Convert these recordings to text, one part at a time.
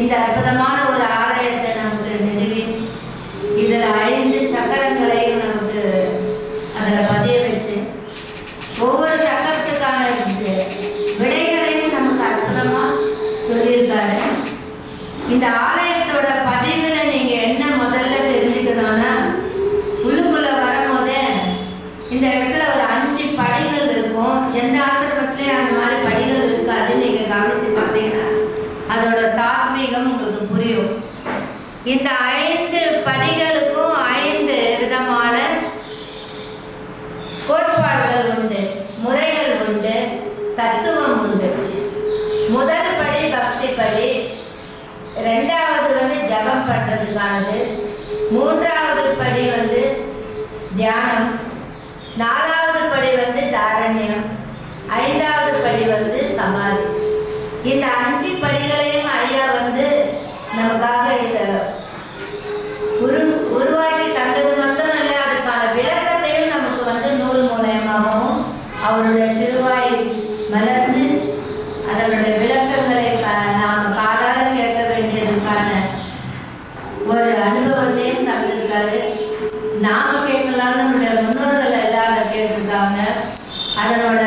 இந்த அற்புதமான ஒரு ஆலயத்தை நமக்கு நிறுவி இதில் 5 சக்கரங்களையும் நமக்கு அதில் பதிய வச்சு ஒவ்வொரு சக்கரத்துக்கான விடைகளையும் நமக்கு அற்புதமாக சொல்லியிருக்காரு. இந்த ஆலயத்தோட பதிவில் நீங்கள் என்ன முதல்ல தெரிஞ்சுக்கணும்னா, உள்ளுக்குள்ளே வரும்போதே இந்த இடத்துல ஒரு 5 படிகள் இருக்கும். எந்த ஆசிரமத்திலையும் அந்த மாதிரி படிகள் இருக்காது. நீங்கள் கவனித்து பார்த்தீங்கன்னா அதோட தாத்மீகம் உங்களுக்கு புரியும். இந்த 5 படிகளுக்கும் 5 விதமான கோட்பாடுகள் உண்டு, முறைகள் உண்டு, தத்துவம் உண்டு. முதல் படி பக்தி படி, 2வது ஜபம் பண்ணுறதுக்கானது, 3வது படி தியானம், 4வது படி தாரண்யம், 5வது படி சமாதி. இந்த 5 படிகளையும் ஐயா நமக்காக இதை உருவாக்கி தந்தது மட்டும் இல்லை, அதுக்கான விளக்கத்தையும் நமக்கு நூல் மூலயமாகவும் அவருடைய திருவாய் மலர்ந்து அதனுடைய விளக்கங்களை நாம் காதால கேட்க வேண்டியதுக்கான ஒரு அனுபவத்தையும் தந்திருக்காரு. நாம கேட்கலாம், நம்முடைய முன்னோர்கள் எல்லாரும் கேட்டிருக்காங்க. அதனோட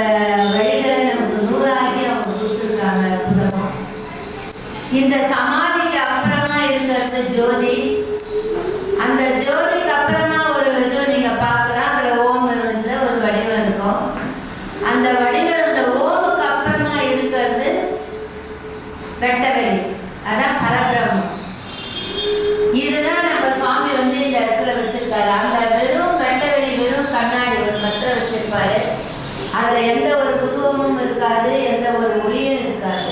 வழிகளை நமக்கு நூறாகி அவங்க கொடுத்துருக்காங்க. அற்புதமா இந்த சமாதிக்கு அப்புறமா இருக்கிறது ஜோதி. அந்த ஜோதிக்கு அப்புறமா ஒரு இது நீங்க பார்க்கலாம். அந்த ஓம் என்ற ஒரு வடிவம் இருக்கும். அந்த வடிவம் அந்த ஓமுக்கு அப்புறமா இருக்கிறது வெட்டவெளி, அதான் பரபிரம்மம். இதுதான் நம்ம சுவாமி இந்த இடத்துல வச்சிருக்காரு. அந்த வெறும் வெட்டவெளி, வெறும் கண்ணாடி ஒரு பத்திரம் வச்சிருப்பாரு. அதுல எந்த ஒரு உருவமும் இருக்காது, எந்த ஒரு ஒளியும் இருக்காது.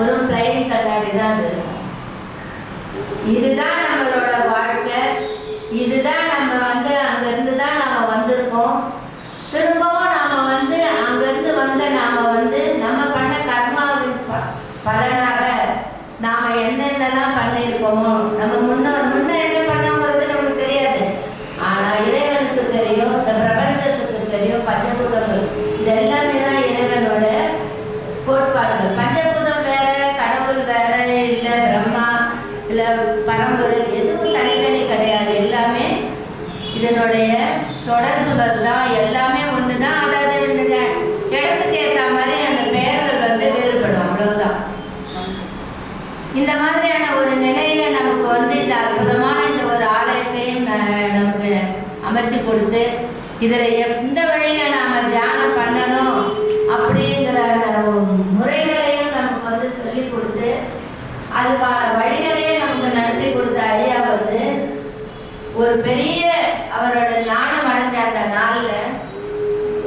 ஒரு பிளைன் கண்ணாடி தான் இருக்கும். இதுதான் நம்மளோட வாழ்க்கை. இதுதான் நம்ம அங்கிருந்து தான் நாம வந்திருக்கோம். திரும்பவும் நாம அங்கிருந்து நாம நம்ம பண்ண கர்மாவின் பலனாக நாம என்னென்னலாம் பண்ணியிருக்கோமோ, நம்ம முன்ன என்ன பண்ணோங்கிறது நமக்கு தெரியாது. ஆனா இறைவனுக்கு தெரியும், இந்த பிரபஞ்சத்துக்கு தெரியும். பஞ்சபூதங்கள் இது எல்லாமே தான் இறைவனோட கோட்பாடுகள். பஞ்சபூதம் வேற, கடவுள் வேற, இல்லை பிரம்மா, இல்லை பரம்பொருள், எதுவும் தனித்தனி கிடையாது. எல்லாமே இதனுடைய தொடர்புகள் தான். எல்லாமே ஒன்று தான். அதாவது இடத்துக்கு ஏற்ற மாதிரி அந்த பெயர்கள் வேறுபடும், அவ்வளவுதான். இந்த மாதிரியான ஒரு நிலையில நமக்கு இந்த அற்புதமான இந்த ஒரு ஆலயத்தையும் நமக்கு அமைச்சு கொடுத்து, இதில் எந்த வழியில நாம தியானம் பண்ணணும் அப்படிங்கிற முறைகளையும் நமக்கு சொல்லி கொடுத்து, அதுக்கான வழிகளையும் நமக்கு நடத்தி கொடுத்த ஐயா ஒரு பெரிய அவரோட ஞானம் அடைஞ்ச அந்த நாள்ல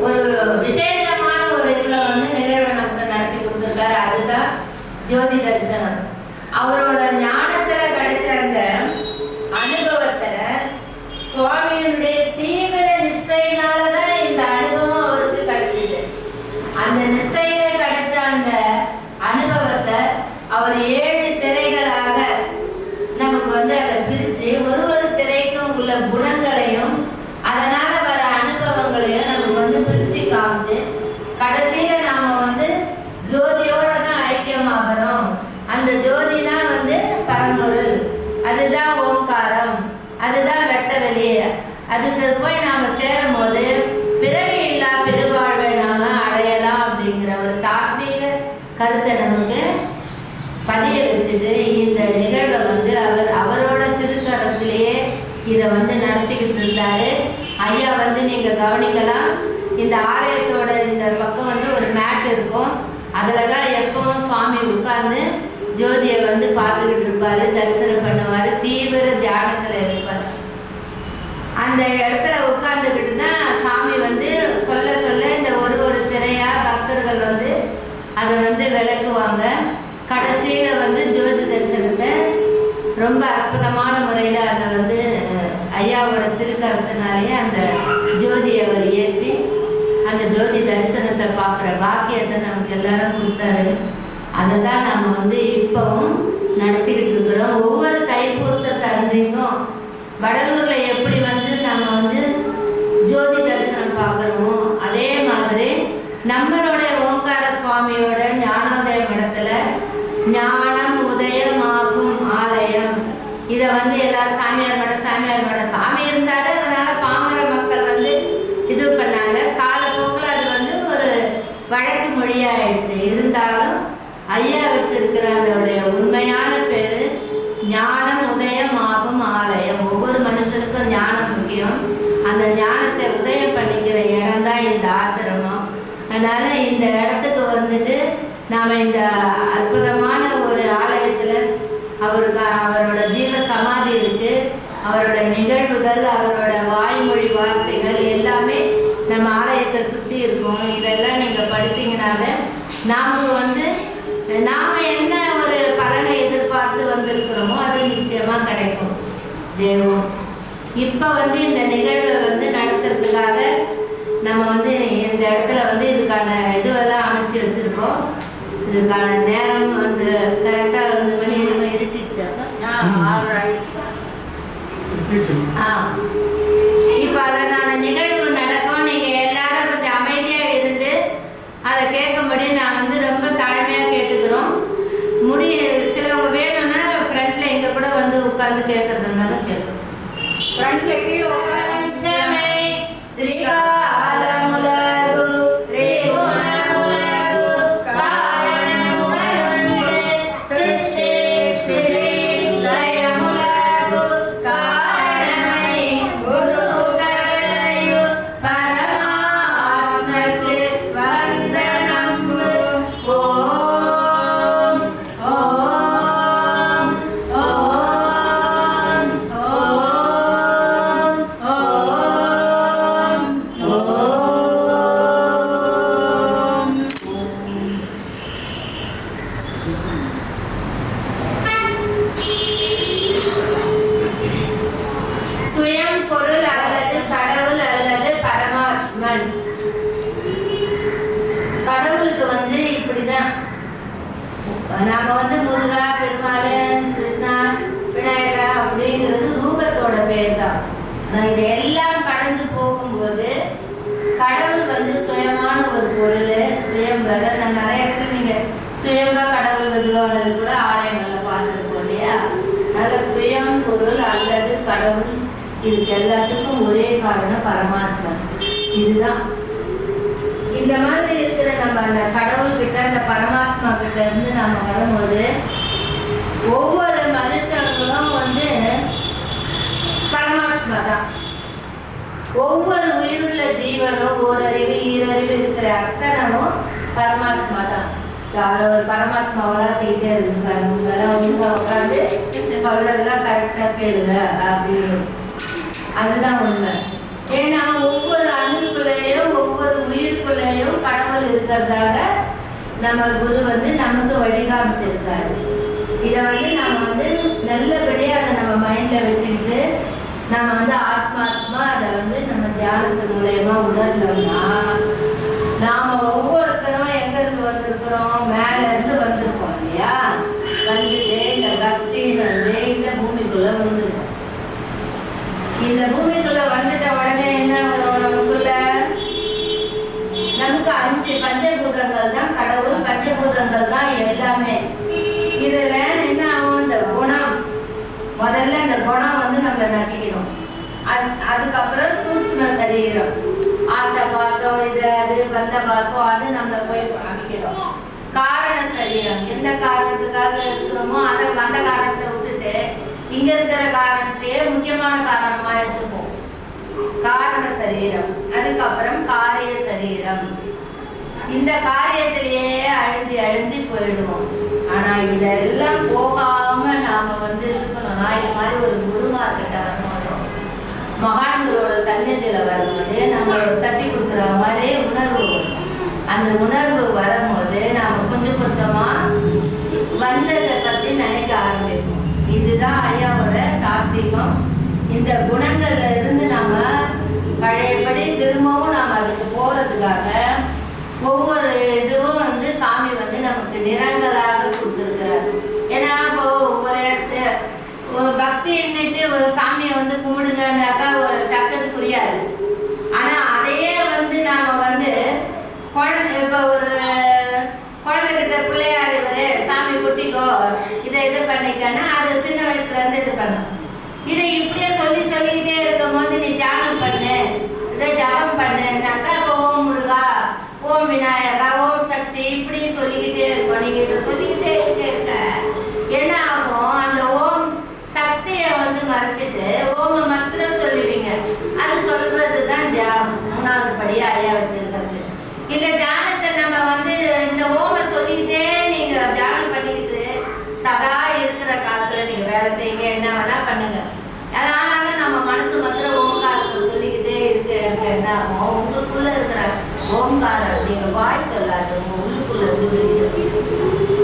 ஒரு விசேஷமான ஒரு இதுல நிகழ்வை நமக்கு நடத்தி கொடுத்துருக்காரு. அதுதான் ஜோதி தரிசனம். அவரோட ஞானத்துல கிடைச்ச அந்த அனுபவத்துல சுவாமியினுடைய தீவிர நிஷ்டையினாலதான் இந்த அனுபவம் அவருக்கு கிடைச்சது. அந்த நிஷ்டையில கிடைச்ச அந்த அனுபவத்தை அவர் 7 திரைகளாக நமக்கு அதை பிரிச்சு ஒரு திரைக்கும் உள்ள குணங்களையும் அதனால வர அனுபவங்களையும் நமக்கு பிரிச்சு காமிச்சு, கடைசியில நாம ஜோதியோட தான் ஐக்கியமாகணும். அந்த ஜோதி தான் பரம்பொருள், அதுதான் ஓங்காரம், அதுதான் வெட்டவெளி. அதுக்கு போய் நாம சேரும் போது பிறவி இல்லா பெருவாழ்வை நாம அடையலாம் அப்படிங்கிற ஒரு தாத்மீக கருத்தை நமக்கு பதிய வச்சுட்டு இந்த நிகழ்வை அவரோட திருக்கரத்திலேயே இதை நடத்திக்கிட்டு இருந்தாரு. ஐயா நீங்க கவனிக்கலாம். இந்த ஆலயத்தோட இந்த பக்கம் ஒரு மேட் இருக்கும். அதுலதான் எப்பவும் சுவாமி உட்கார்ந்து ஜோதியை பார்த்துக்கிட்டு இருப்பாரு, தரிசனம் பண்ணுவாரு, தீவிர தியானத்துல இருப்பாரு. அந்த இடத்துல உட்கார்ந்துக்கிட்டு தான் சாமி சொல்ல சொல்ல இந்த ஒரு திரையா பக்தர்கள் அதை விளக்குவாங்க. கடைசியில ஜோதி தரிசனத்தை ரொம்ப அற்புதமான முறையில அதை ஐயாவோட திருக்கரத்தினாலேயே அந்த ஜோதியை அவர் ஏற்றி அந்த ஜோதி தரிசனத்தை பார்க்குற பாக்கியத்தை நமக்கு எல்லாரும் கொடுத்தாரு. அதை தான் நம்ம இப்பவும் நடத்திக்கிட்டு இருக்கிறோம். ஒவ்வொரு தைப்பூசத்தை அன்றைக்கும் வடலூர்ல எப்படி நம்ம ஜோதி தரிசனம் பார்க்குறோமோ அதே மாதிரி நம்மளுடைய ஓங்கார சுவாமியோட ஞானோதய மடத்துல ஞானம் உதயமாகும் ஆலயம். இதை வந்து எல்லாரும் சாமியார் மடம் சாமி இருந்தாரு, அதனால பாமர மக்கள் வந்து இது பண்ணாங்க. காலப்போக்கில் அது வந்து ஒரு வழக்கு மொழியாயிடுச்சு. இருந்தாலும் ஐயா வச்சிருக்கிற அதோடைய உண்மையான பேரு ஞானம் உதயமாகும் ஆலயம். ஒவ்வொரு மனுஷனுக்கும் ஞானம் முக்கியம். அந்த ஞானத்தை உதயம் பண்ணிக்கிற இடம் தான் இந்த ஆசிரமம். அதனால இந்த இடத்துக்கு வந்துட்டு நாம் இந்த அற்புதமான ஒரு ஆலயத்தில் அவரோட ஜீவ சமாதி இருக்கு. அவரோட நிகழ்வுகள், அவரோட வாய்மொழி வார்த்தைகள் எல்லாமே நம்ம ஆலயத்தை சுற்றி இருக்கும். இதெல்லாம் நீங்கள் படிச்சீங்கன்னாவே நமக்கு வந்து நாம் என்ன ஒரு பலனை எதிர்பார்த்து வந்திருக்கிறோமோ அது நிச்சயமாக கிடைக்கும். ஜெயம். இப்போ வந்து இந்த நிகழ்வை வந்து நடத்துறதுக்காக நம்ம வந்து இந்த இடத்துல வந்து இதுக்கான இதுவெல்லாம் அமைச்சு வச்சுருக்கோம். இதுக்கான நேரம் வந்து கரெக்டாக வந்து மணி எடுத்துடுச்சாப்பா. இப்போ அதனால நிகழ்வு நடக்கும். நீங்கள் எல்லாரும் கொஞ்சம் அமைதியாக இருந்து அதை கேட்கும்படி நான் வந்து ரொம்ப தாழ்மையாக கேட்டுக்கிறோம். சிலவங்க வேணும்னா ஃப்ரண்ட்ல இங்கே கூட வந்து உட்காந்து கேட்கறதுனால கேட்க ஃப்ரண்ட்ல கீழே கடவுளுக்கு வந்து இப்படிதான். நாம வந்து முருகா, பெருமாள், கிருஷ்ணா, விநாயகா அப்படிங்கிறது ரூபத்தோட பேர் தான். இது எல்லாம் கடந்து போகும்போது கடவுள் வந்து சுயமான ஒரு பொருள். சுயம்பர் நான் நிறைய இடத்துல நீங்க சுயம்பா கடவுள் வலுவானது கூட ஆலயங்கள்ல பார்த்துருக்கோம் இல்லையா? அதனால சுயம் பொருள் அல்லது கடவுள், இதுக்கு எல்லாத்துக்கும் ஒரே காரணம் பரமாத்மா. இதுதான் இந்த மாதிரி இருக்கிற நம்ம அந்த கடவுள் கிட்ட, அந்த பரமாத்மா கிட்ட இருந்து நம்ம வரும்போது ஒவ்வொரு மனுஷங்களும் வந்து பரமாத்மா தான். ஒவ்வொரு உயிருள்ள ஜீவனும் ஓரறிவு ஈரறிவு இருக்கிற அத்தனமும் பரமாத்மா தான். ஒரு பரமாத்மா வளர்த்திக்கிட்டே இருக்காரு. உங்களெல்லாம் ஒழுங்கா உட்காந்து சொல்றதெல்லாம் கரெக்டா கேளுங்க அப்படின்னு. அதுதான் உண்மை. ஏன்னா ஒவ்வொரு அணுக்குள்ளேயும் ஒவ்வொரு உயிருக்குள்ளேயும் கடவுள் இருக்கிறதாக நம்ம குரு வந்து நமக்கு வழிகாமிச்சிருக்காரு. இதை வந்து நம்ம வந்து நல்லபடியாக அதை நம்ம மைண்டில் வச்சுக்கிட்டு நம்ம வந்து ஆத்மாத்மா அதை வந்து நம்ம தியானத்து மூலயமா உணர்ந்தோம்னா நாம் ஒவ்வொருத்தரும் எங்கேருந்து வந்திருக்கிறோம்? மேலேருந்து வந்திருக்கோம் இல்லையா? வந்துட்டு இந்த பக்தின்னு வந்து இந்த பூமிக்குள்ளே வந்துருக்கோம். இந்த பூமிக்குள்ள வந்துட்ட உடனே என்ன வரும் நமக்குள்ள? நமக்கு 5 பஞ்சபூதங்கள் தான் கடவுள். பஞ்சபூதங்கள் தான் எல்லாமே. இதுல என்ன ஆகும்? இந்த குணம், முதல்ல இந்த குணம் வந்து நம்மளை நசிக்கணும். அதுக்கப்புறம் சூட்சும சரீரம், ஆசை பாசம், இது அது வந்த பாசம், அது நம்மளை போய் அமைக்கிறோம். காரண சரீரம், எந்த காரணத்துக்காக இருக்கிறோமோ அதை அந்த காரணத்தை விட்டுட்டு இங்க இருக்கிற காரணத்தையே முக்கியமான காரணமா எடுத்துப்போம். காரண சரீரம். அதுக்கப்புறம் காரிய சரீரம். இந்த காரியத்திலேயே அழுந்தி அழுந்தி போயிடுவோம். ஆனா இதெல்லாம் போகாம நாம வந்து இருக்கணும்னா இது மாதிரி ஒரு குருமார்கிட்ட வரணும். மகான்களோட சந்நிதியில வரும்போது நம்ம தட்டி கொடுக்குற மாதிரி உணர்வு வரும். அந்த உணர்வு வரும்போது நாம கொஞ்சம் கொஞ்சமா வந்ததை பத்தி நினைக்க ஆரம்பிப்போம். இதுதான் ஐயாவோட தாத்வீகம். இந்த குணங்கள்ல இருந்து நாம பழையபடி திரும்பவும் நாம அதுக்கு போறதுக்காக ஒவ்வொரு இதுவும் வந்து சாமி வந்து நமக்கு நிறங்களாக கொடுத்துருக்கிறார். ஏன்னா இப்போ ஒவ்வொரு இடத்து பக்தி எண்ணிட்டு ஒரு சாமியை வந்து கும்பிடுங்கன்னாக்கா ஒரு டக்குன்னு புரியாது. ஆனா அதையே வந்து நாம வந்து குழந்தை, இப்போ ஒரு குழந்தைகிட்ட பிள்ளையார் இவரு சாமி குட்டிக்கோ, இதை இது பண்ணிக்கன்னா அது சின்ன வயசுல இருந்து இது பண்ணும். இதை இப்படியே சொல்லிக்கிட்டே இருக்கும் போது நீ தியானம் பண்ணு, இதை ஜபம் பண்ணுனாக்கா இப்போ ஓம் முருகா, ஓம் விநாயகா, ஓம் சக்தி இப்படி சொல்லிக்கிட்டே இருப்போம். நீங்க இதை சொல்லிக்கிட்டே இருக்க என்ன ஆகும், அந்த ஓம் சக்தியை வந்து மறைச்சிட்டு ஓம மாத்திரம் சொல்லுவீங்க. அது சொல்றது தான் தியானம். 3வது படியா ஐயா வச்சிருக்கிறது. இந்த தியானத்தை நம்ம வந்து இந்த ஓம சொல்லிக்கிட்டே நீங்க தியானம் பண்ணிக்கிட்டு சதா இருக்கிற காலத்துல நீங்க வேலை செய்யுங்க, என்ன வேணா பண்ணுங்க. ஆனாலும் நம்ம மனசு மாத்திரம் ஓம்காரத்தை சொல்லிக்கிட்டே இருக்க என்ன ஆகும், உங்களுக்குள்ள இருக்கிற ஓம்காரம் நீங்க வாய் சொல்லாது, உங்க உள்ளுக்குள்ள இருந்து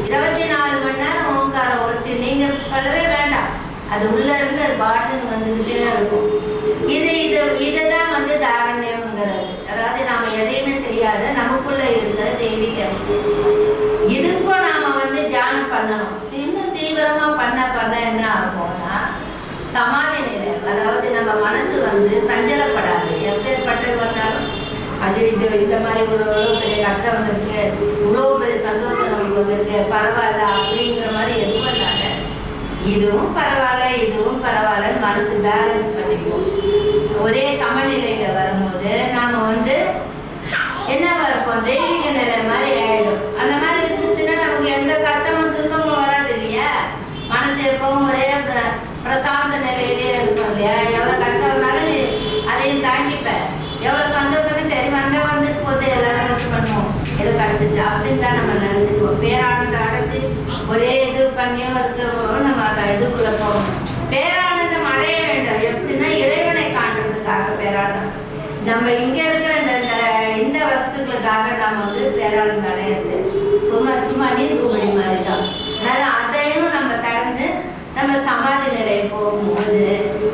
24 மணி நேரம் ஓம்காரம் உரைச்சி நீங்க சொல்லவே வேண்டாம். அது உள்ள இருந்து அது பாட்டுன்னு வந்துகிட்டே இருக்கும். இதுதான் வந்து தாரண்யம்ங்கிறது. அதாவது நாம எதையுமே செய்யாத நமக்குள்ள இருக்கிற தெய்வீக இதுக்கும் நாம வந்து தியானம் பண்ணணும். இன்னும் தீவிரமா பண்ண என்ன ஆகும்னா சமாதி நிலை. அதாவது நம்ம மனசு வந்து சஞ்சலப்படாது. எப்பேற்பட்டு வந்தாலும் அது இந்த மாதிரி ஒரு பெரிய கஷ்டம் வந்திருக்கு, இவ்வளோ பெரிய சந்தோஷம் நமக்கு வந்திருக்கு, பரவாயில்ல அப்படிங்கிற மாதிரி எதுவும் இல்லாத இதுவும் பரவாயில்லன்னு மனசு பேலன்ஸ் பண்ணிப்போம். ஒரே சமநிலையில வரும்போது நாம வந்து என்னவா இருப்போம், தெய்வீக நிலை மாதிரி ஆயிடும். அந்த மாதிரி இருந்துச்சுன்னா நமக்கு எந்த கஷ்டமும் துன்பமும் வராது இல்லையா. மனசு எப்பவும் ஒரே பிரசாந்த நிலையிலே இருக்கும் இல்லையா. எவ்வளவு கஷ்டம் இருந்தாலும் நீ அதையும் தாங்கிப்ப, எவ்வளவு சந்தோஷம் சரி வந்துட்டு போது எல்லாரும் நினைச்சு பண்ணுவோம், எது கிடைச்சிச்சு அப்படின்னு தான் நம்ம நினைச்சிருப்போம். பேரானந்தம் அடைஞ்சு ஒரே இது பண்ணியும் இருக்கவும் நம்ம அந்த இதுக்குள்ள போகணும். பேரானந்தம் அடைய வேண்டும். எப்படின்னா இறைவனை காண்றதுக்காக பேரானந்தம். நம்ம இங்க இருக்கிற இந்த வஸ்துக்களுக்காக நம்ம வந்து பேரானந்தம் அடையாது. சும்மா நீர் குமரி மாதிரி தான். அதனால அதையும் நம்ம கடந்து நம்ம சமாதி நிலை போகும்போது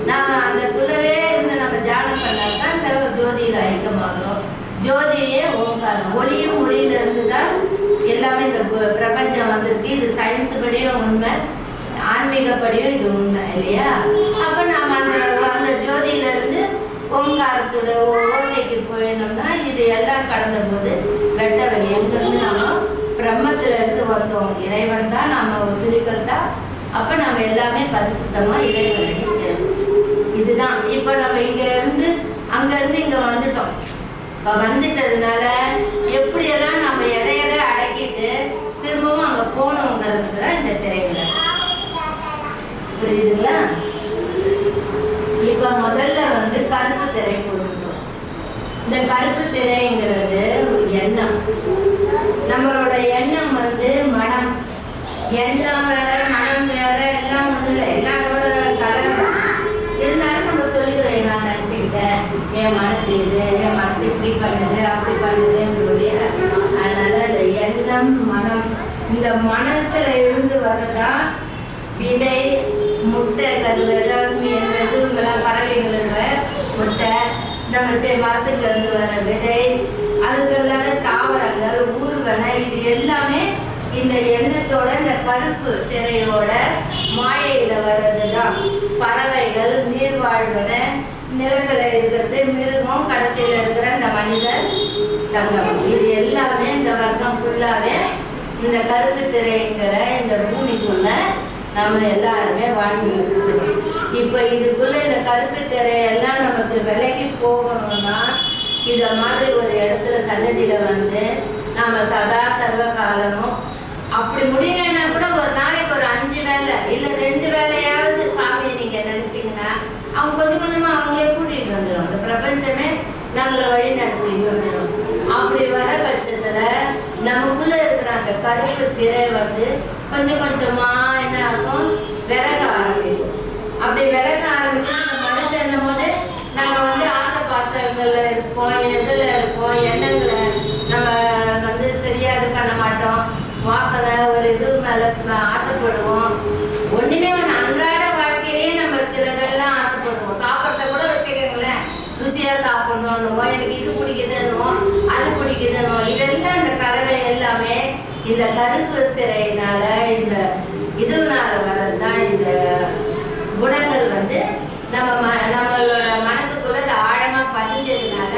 நாம அந்தக்குள்ளவே இருந்து நம்ம தியானம் பண்ணாக்கா அந்த ஜோதியில ஐக்கியமாகிறோம். ஜோதியே ஓங்காரம். ஒளியும் ஒளியில இருந்து தான் எல்லாமே இந்த பிரபஞ்சம் வந்திருக்கு. இது சயின்ஸ் படியும் உண்மை, ஆன்மீகப்படியும் இது உண்மை இல்லையா. அப்ப நாம அந்த ஜோதியில இருந்து ஓங்காரத்தோட ஓசைக்கு போயிடணும்னா இது எல்லாம் கடந்த போது வெட்ட வெளி எங்கிருந்து நம்ம பிரம்மத்துல இருந்து வந்தோம். இறைவன் தான் நாம ஒத்துழைக்கிறது தான். அப்ப நம்ம எல்லாமே பரிசுத்தமா இறைவனை சேரும். இதுதான் இப்ப நம்ம இங்க இருந்து அங்க இருந்து இங்க வந்துட்டோம். இப்ப வந்துட்டதுனால எப்படியெல்லாம் நம்ம எதை அடக்கிட்டு திரும்பவும் அங்க போனோங்கிறது தான் இந்த திரைவிழா. புரியுதுங்களா? இப்ப முதல்ல வந்து கருப்பு திரை கொடுத்தோம். இந்த கருப்பு திரைங்கிறது எண்ணம். நம்மளோட எண்ணம் வந்து மனம். எண்ணம் வேற மனம் வேற, எல்லாம் ஒண்ணு இல்லை, எல்லாரோட கலந்து இருந்தாலும் நம்ம சொல்லிக்கிறோம். நான் நினைச்சுக்கிட்டேன் என் மனசு இது, என் மனசு இப்படி பண்ணுது அப்படி பண்ணுதுன்னு. அதனால இந்த எண்ணம் மனம், இந்த மனத்துல இருந்து வரதான் விதை, முட்டை, எதுங்கெல்லாம் பறவைகளோட முட்டை, நம்ம மரத்துக்கு இருந்து வர விதை, அதுக்கெல்லாம் தாவரங்கள், ஊர்வனை, இது எல்லாமே இந்த எண்ணத்தோட இந்த கருப்பு திரையோட மாயையில வர்றதுதான். பறவைகள், நீர்வாழ்வன, நிலத்துல இருக்கிறது மிருகம், கடைசியில இருக்கிற இந்த மனிதர் சங்கம், இது எல்லாமே இந்த வர்க்கம் ஃபுல்லாவே இந்த கருப்பு திரைங்கிற இந்த பூமிக்குள்ள நம்ம எல்லாருமே வாழ்ந்துட்டு இருக்கோம். இப்ப இதுக்குள்ள இந்த கருப்பு திரையெல்லாம் நமக்கு விலகி போகணும்னா இத மாதிரி ஒரு இடத்துல சன்னதியில வந்து நாம சதா சர்வ காலமும் அப்படி முடியலன்னா கூட ஒரு நாளைக்கு ஒரு 5 வேலை இல்ல 2 வேலையாவது சாமியை நீங்க நினைச்சீங்கன்னா அவங்க கொஞ்சமா அவங்களே கூட்டிட்டு வந்துடும். அந்த பிரபஞ்சமே நம்மளை வழி நடத்திட்டு வந்துடும். அப்படி வர பட்சத்துல நமக்குள்ள இருக்கிற அந்த கருப்பு திரை வந்து கொஞ்சமா என்ன ஆகும், விலக ஆரம்பிக்கும். அப்படி விலக ஆரம்பிச்சு அந்த மனுஷன் போது நம்ம வந்து ஆசை பாசங்கள்ல இருப்போம், எதுல இருப்போம், எண்ணங்களை நம்ம வந்து சரியா இது பண்ண மாட்டோம். வாசனை ஒரு இது மேல ஆசைப்படுவோம். ஒண்ணுமே அன்றாட வாழ்க்கையிலேயே நம்ம சிலதெல்லாம் ஆசைப்படுவோம். சாப்பிட்றத கூட வச்சுக்கோங்களேன், ருசியா சாப்பிடணும், எனக்கு இது பிடிக்குதுன்னுவோம், அது பிடிக்குதுன்னுவோம். இதெல்லாம் இந்த கலவை எல்லாமே இந்த கருப்பு திரையினால இந்த இதுனால வரதுதான். இந்த குணங்கள் வந்து நம்மளோட மனசுக்குள்ள இந்த ஆழமா பதிஞ்சதுனால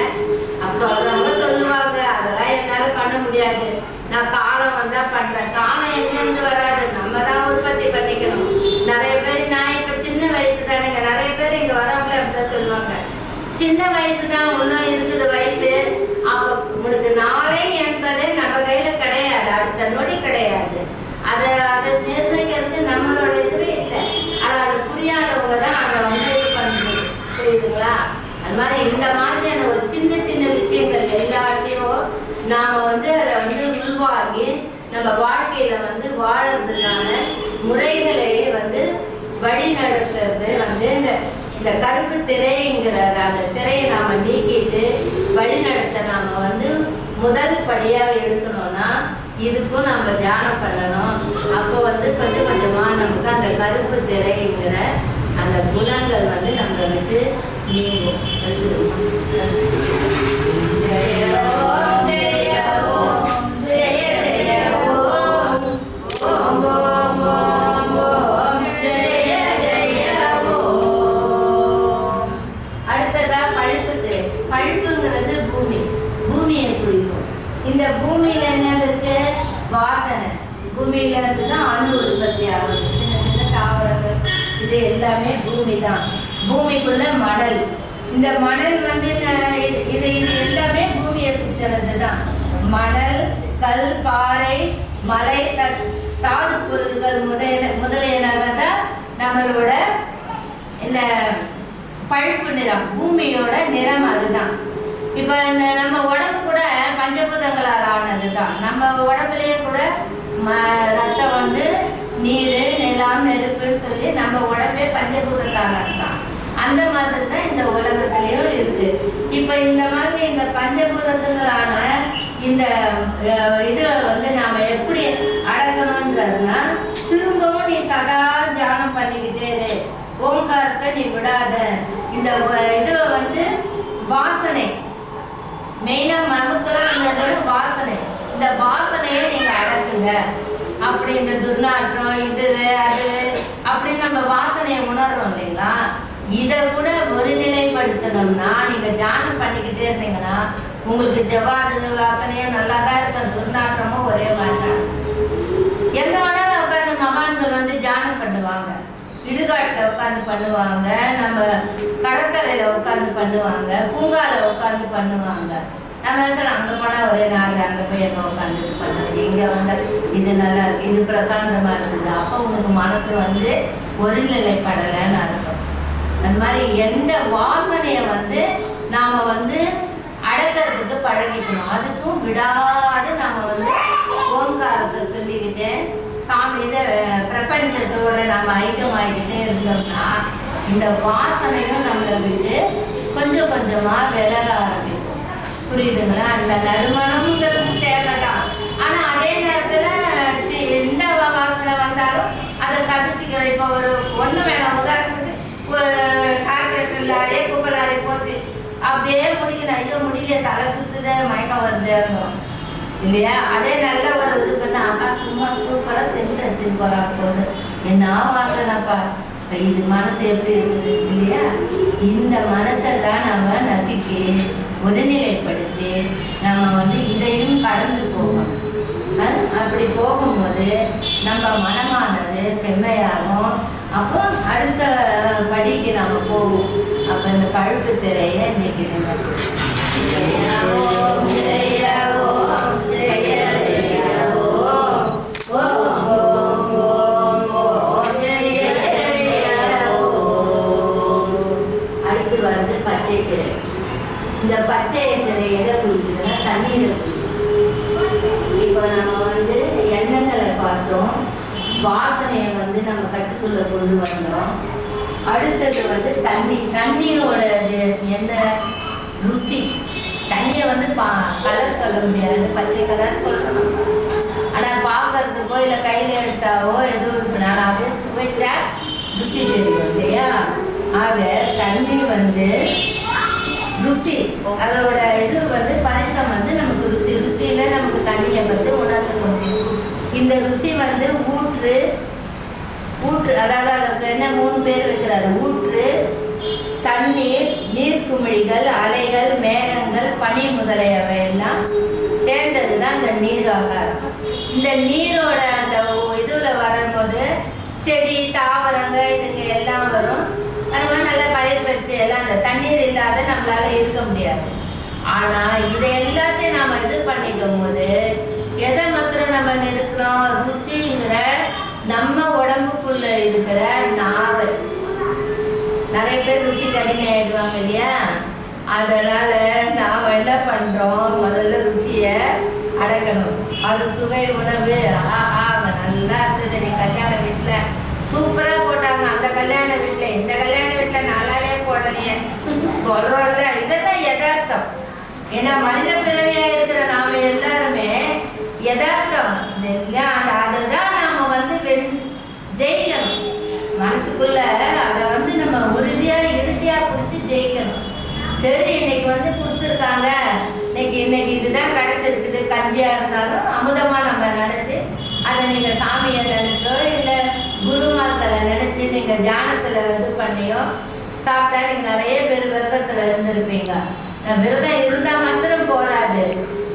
சொல்றவங்க சொல்லுவாங்க, அதெல்லாம் என்னால பண்ண முடியாது, நான் காலம் வந்தா பண்றேன். காலம் எங்கிருந்து வராது, நம்ம தான் உற்பத்தி இப்படி பண்ணிக்கணும். நிறைய பேர் நான் இப்ப சின்ன வயசு தானேங்க, நிறைய பேர் இங்க வரவங்களே அப்படிதான் சொல்லுவாங்க, சின்ன வயசு தான் இன்னும் இருக்குது வயசு, அப்ப உனக்கு நாளை என்பதே நம்ம கையில கிடையாது, அடுத்த நொடி கிடையாது. அதை நிர்ணயிக்கிறது நம்மளோட இதுவே இல்லை. ஆனா அது புரியாதவங்க தான் அதை வந்து இது பண்ணுறது, புரியுதுங்களா? அது மாதிரி இந்த மாதிரியான ஒரு சின்ன சின்ன விஷயங்கள் எல்லாத்தையும் நாம வந்து அதை வந்து உள்வாங்கி நம்ம வாழ்க்கையில வந்து வாழறதுக்கான முறைகளையே வந்து வழி நடத்துறது வந்து இந்த கருப்பு திரைங்கிற அந்த திரையை நாம நீக்கிட்டு வழி நடத்த நாம வந்து முதல் படியாக எடுக்கணும்னா இதுக்கும் நம்ம தியானம் பண்ணணும். அப்போ வந்து கொஞ்சம் கொஞ்சமா நமக்கு அந்த கருப்பு திரைங்கிற அந்த குணங்கள் வந்து நம்மளை விட்டு நீங்கும். இந்த பூமியில என்ன இருக்கு? வாசனை. பூமியில இருந்து தான் அணு உற்பத்தி ஆகுது. சின்ன சின்ன தாவரங்கள் இது எல்லாமே பூமி தான். பூமிக்குள்ள மணல். இந்த மணல் வந்து இது எல்லாமே பூமியை சுற்றுறது தான். மணல், கல், பாறை, மலை, தாது பொருட்கள் முதலியனவை தான் நம்மளோட இந்த பழுப்பு நிறம், பூமியோட நிறம் அதுதான். இப்போ இந்த நம்ம உடம்பு கூட பஞ்சபூதங்களால் ஆனது தான். நம்ம உடம்புலேயே கூட ரத்தம் வந்து நீர், நிலம், நெருப்புன்னு சொல்லி நம்ம உடம்பே பஞ்சபூதத்தால் தான். அந்த மாதிரி தான் இந்த உலகத்திலையும் இருக்கு. இப்போ இந்த மாதிரி இந்த பஞ்சபூதத்துங்களான இந்த இதை வந்து நாம் எப்படி அடக்கணுன்றதுனா, திரும்பவும் நீ சதா தியானம் பண்ணிக்கிட்டே இரு. ஓங்காரத்தை நீ விடாத. இந்த இது வந்து வாசனை மெயினா நமக்குலாம் அந்த வாசனை, இந்த வாசனையை நீங்க அடக்குங்க. அப்படி இந்த துர்நாற்றம் இது அது அப்படின்னு நம்ம வாசனையை உணர்றோம் இல்லைங்களா? இதை கூட ஒருநிலைப்படுத்தணும்னா நீங்க தியானம் பண்ணிக்கிட்டே இருந்தீங்கன்னா உங்களுக்கு ஜவ்வாது வாசனையும் நல்லா தான் இருக்கும், துர்நாற்றமும் ஒரே மாதிரி தான். எங்க வேணாலும் உட்காந்து மகான்கள் வந்து தியானம் பண்ணுவாங்க. இடுகாட்டில் உட்காந்து பண்ணுவாங்க, நம்ம கடற்கரையில் உட்காந்து பண்ணுவாங்க, பூங்காவில் உட்காந்து பண்ணுவாங்க. நம்ம சார் அங்கே போனால் ஒரே நாள் அங்கே போய் எங்கே உட்காந்து இது பண்ணுறது, இங்கே வந்து இது நல்லா இருக்குது, இது பிரசாந்தமாக இருக்குது. அப்போ உனக்கு மனசு வந்து ஒருநிலைப்படலைன்னு அர்த்தம். அந்த மாதிரி எந்த வாசனையை வந்து நாம் வந்து அடக்கிறதுக்கு பழகிக்கணும். அதுக்கும் விடாது நாம் வந்து ஓம்காரத்தை சொல்லிக்கிட்டு சாமி இதை பிரபஞ்சத்தோட நம்ம ஐக்கியமாகிக்கிட்டே இருந்தோம்னா இந்த வாசனையும் நம்மளை விட்டு கொஞ்சம் கொஞ்சமாக விலக ஆரம்பிக்கும். புரியுதுங்களா? அந்த நறுமணம்ங்கிறது தேவைதான். ஆனால் அதே நேரத்தில் எந்த வாசனை வந்தாலும் அதை சகிச்சுக்கிற. இப்போ ஒரு ஒன்று வேணாம், உதாரணத்துக்கு கார்பரேஷன் லாரியே குப்பை லாரி போச்சு, அப்படியே முடிக்கணும், ஐயோ முடியல, தலை சுற்றுத, மயக்கம் வருதுங்கிறோம் இல்லையா? அதே நல்ல ஒரு இது பண்ண அக்கா சும்மா சூப்பராக சென்ட் அடிச்சுட்டு போகிறாங்க போது, என்ன வாசனைப்பா, இது மனசு எப்படி இருக்குது இல்லையா? இந்த மனசை தான் நம்ம நசுக்கி ஒருநிலைப்படுத்தி நம்ம வந்து இதையும் கடந்து போகணும். அப்படி போகும்போது நம்ம மனமானது செம்மையாகும். அப்போ அடுத்த படிக்கு நம்ம போவோம். அப்போ இந்த பழுப்பு திரையை நீக்கிடுங்க. அடுத்து வந்து பச்சை திரை. இந்த பச்சை திரை எதை குடிக்குதுன்னா தண்ணீரை குடிக்குது. இப்போ நம்ம வந்து எண்ணங்களை பார்த்தோம், வாசனையை வந்து நம்ம கட்டுக்குள்ள கொண்டு வந்தோம். அடுத்தது வந்து தண்ணியோட என்ன ருசி. தண்ணியை வந்து கலர் சொல்ல முடியாது, பச்சை கலர் சொல்லணும். ஆனால் பார்க்கறதுக்கோ இல்லை கையில் எடுத்தாவோ எதுவும் இருக்கு, ஆனால் அதே சுவைச்சா ருசி தெரியும் இல்லையா? ஆக தண்ணி வந்து ருசி, அதோட இது வந்து பரிசம் வந்து நமக்கு ருசி. ருசியில் நமக்கு தண்ணியை வந்து உணர்ந்து முடியும். இந்த ருசி வந்து ஊற்று, அதாவது அதுக்கு என்ன 3 பேர் வைக்கிறாரு: ஊற்று, தண்ணீர், நீர்க்குமிழிகள், அலைகள், மேகங்கள், பனி முதலியவை எல்லாம் சேர்ந்தது தான் இந்த நீர் ஆகாரம். இந்த நீரோட அந்த இதில் வரும்போது செடி தாவரங்க இதுங்க எல்லாம் வரும். அது மாதிரி நல்லா பயிர் வச்சு எல்லாம் அந்த தண்ணீர் இல்லாத நம்மளால இருக்க முடியாது. ஆனா இதை எல்லாத்தையும் நாம இது பண்ணிக்கும் போது எதை மாத்திரம் நம்ம நிறுக்கிறோம்? ருசிங்கிற நம்ம உடம்புக்குள்ள இருக்கிற நாவல். நிறைய பேர் ருசிக்கு அடிமை ஆயிடுவாங்க இல்லையா? அதனால நாம என்ன பண்றோம்? முதல்ல ருசிய அடக்கணும். அது சுவை உணவு. நல்லா இருந்தது. நீ கல்யாண வீட்டுல சூப்பரா போட்டாங்க, அந்த கல்யாண வீட்டுல இந்த கல்யாண வீட்டுல நல்லாவே போடலையே சொல்றோம்ல. இதெல்லாம் யதார்த்தம். ஏன்னா மனித பிறவியா இருக்கிற நாம எல்லாருமே யதார்த்தம் இல்லையா? அதுதான் நாம வந்து ஜெயிக்கணும். மனசுக்குள்ள அதை வந்து நம்ம உறுதியா இறுதியா பிடிச்சி ஜெயிக்கணும். சரி, இன்னைக்கு வந்து கொடுத்துருக்காங்க, இன்னைக்கு இதுதான் கிடைச்சிருக்குது. கஞ்சியா இருந்தாலும் அமுதமா நம்ம நினைச்சு அதை நீங்க சாமியை நினைச்சோ இல்ல குருமார்களை நினைச்சு நீங்க தியானத்துல இது பண்ணியோ சாப்பிட்டா நீங்க நிறைய பேர் விரதத்துல இருந்திருப்பீங்க. விரதம் இருந்தா மாத்திரம் போராது.